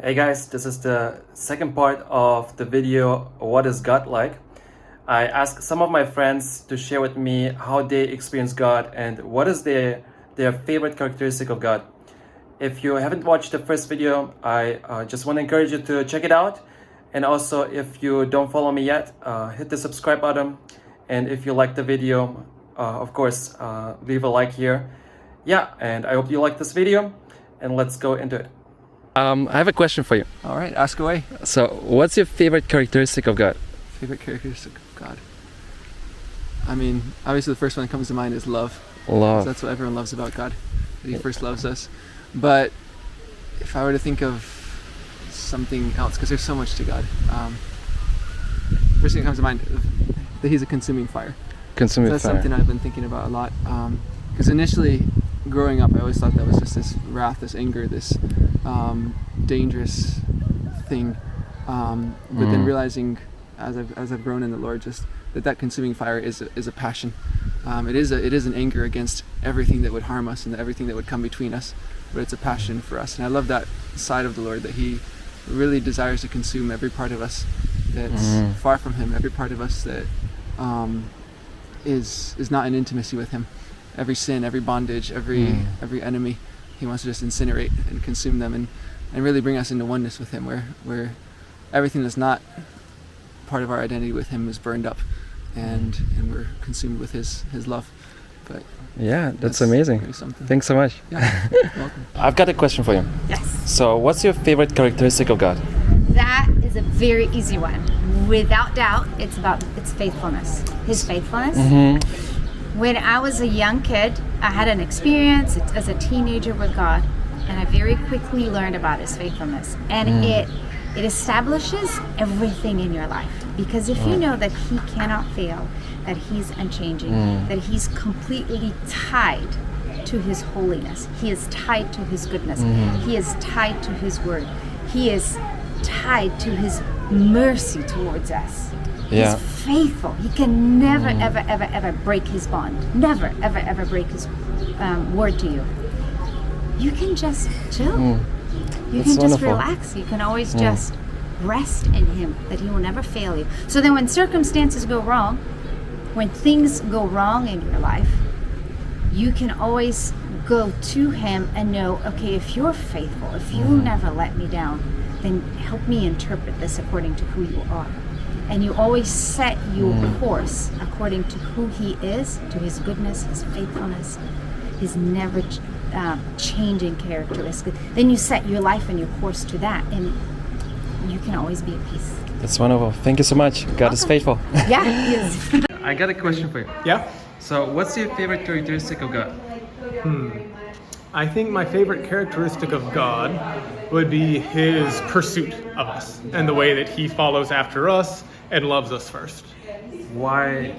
Hey guys, this is the second part of the video, What is God Like? I asked some of my friends to share with me how they experience God and what is their favorite characteristic of God. If you haven't watched the first video, I just want to encourage you to check it out. And also, if you don't follow me yet, hit the subscribe button. And if you like the video, of course, leave a like here. Yeah, and I hope you like this video, and let's go into it. I have a question for you. All right, ask away. So, what's your favorite characteristic of God? Favorite characteristic of God? I mean, obviously the first one that comes to mind is love. Love. That's what everyone loves about God, that He first loves us. But if I were to think of something else, because there's so much to God, first thing that comes to mind, that He's a consuming fire. Consuming That's fire. something I've been thinking about a lot. Because initially, growing up, I always thought that was just this wrath, this anger, this dangerous thing. But then realizing, as I've grown in the Lord, just that consuming fire is a passion. It is an anger against everything that would harm us and everything that would come between us. But it's a passion for us, and I love that side of the Lord, that He really desires to consume every part of us that's far from Him, every part of us that is not in intimacy with Him. Every sin, every bondage, every enemy, He wants to just incinerate and consume them, and really bring us into oneness with Him, where everything that's not part of our identity with Him is burned up, and we're consumed with His love. But Yeah, that's amazing. Thanks so much. Yeah, you're welcome. I've got a question for you. Yes. So, what's your favorite characteristic of God? That is a very easy one. Without doubt, it's about its faithfulness. His faithfulness. When I was a young kid, I had an experience as a teenager with God, and I very quickly learned about His faithfulness. And it establishes everything in your life. Because if you know that He cannot fail, that He's unchanging, that He's completely tied to His holiness, He is tied to His goodness, He is tied to His word, He is tied to His mercy towards us. Yeah. He's faithful. He can never, ever break His bond. Never, ever break His word to you. You can just chill. You That's can just wonderful. relax. You can always just rest in Him, that He will never fail you. So then when circumstances go wrong, when things go wrong in your life, you can always go to Him and know, okay, if You're faithful, if You'll never let me down, then help me interpret this according to who You are. And you always set your course according to who He is, to His goodness, His faithfulness, His never changing characteristics. Then you set your life and your course to that, and you can always be at peace. That's wonderful. Thank you so much. God is faithful. Yeah, He is. I got a question for you. Yeah, So, what's your favorite characteristic of God? I think my favorite characteristic of God would be His pursuit of us and the way that He follows after us and loves us first. Why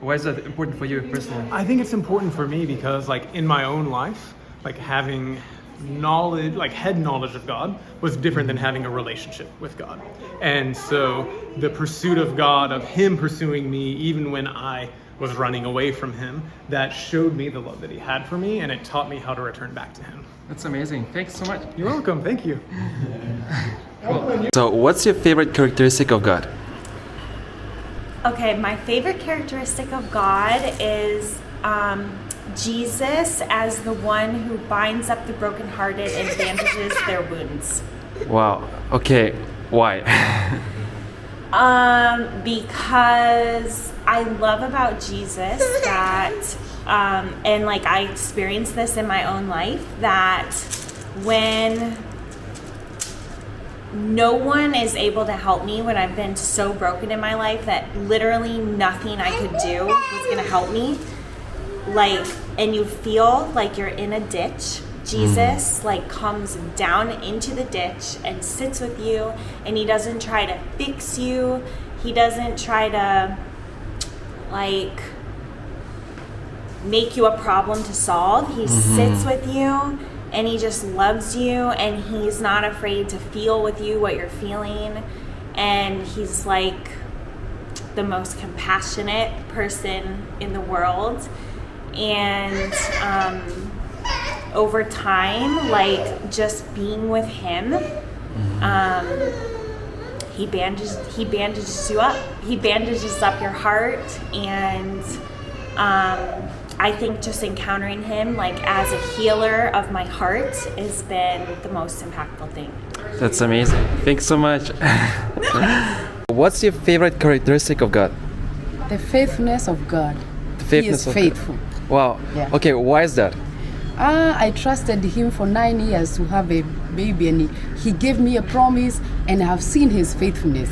is that important for you personally? I think it's important for me because, like, in my own life, like, having knowledge, like head knowledge of God was different than having a relationship with God. And so the pursuit of God, of Him pursuing me even when I was running away from Him, that showed me the love that He had for me, and it taught me how to return back to Him. That's amazing. Thanks so much. You're welcome. Thank you. So, what's your favorite characteristic of God? Okay, my favorite characteristic of God is Jesus as the one who binds up the brokenhearted and bandages their wounds. Wow. Okay. Why? Because I love about Jesus that, and like I experienced this in my own life, that when no one is able to help me when I've been so broken in my life that literally nothing I could do was going to help me, like, and you feel like you're in a ditch, Jesus like comes down into the ditch and sits with you, and He doesn't try to fix you. He doesn't try to like make you a problem to solve. He sits with you, and He just loves you, and He's not afraid to feel with you what you're feeling, and He's like the most compassionate person in the world. And over time, like just being with Him He bandages you up. He bandages up your heart, and I think just encountering him like as a healer of my heart has been the most impactful thing. That's amazing. Thanks so much. What's your favorite characteristic of God? The faithfulness of God. The He faithfulness is of faithful. God. Wow. Yeah. Okay, why is that? I trusted him for 9 years to have a baby, and he gave me a promise, and I have seen his faithfulness.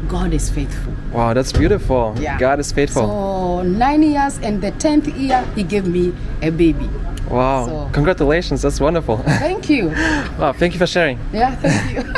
God is faithful. Wow, that's beautiful. Yeah. God is faithful. So 9 years, and the 10th year, he gave me a baby. Wow. So- Congratulations. That's wonderful. Thank you. Wow, thank you for sharing. Yeah, thank you.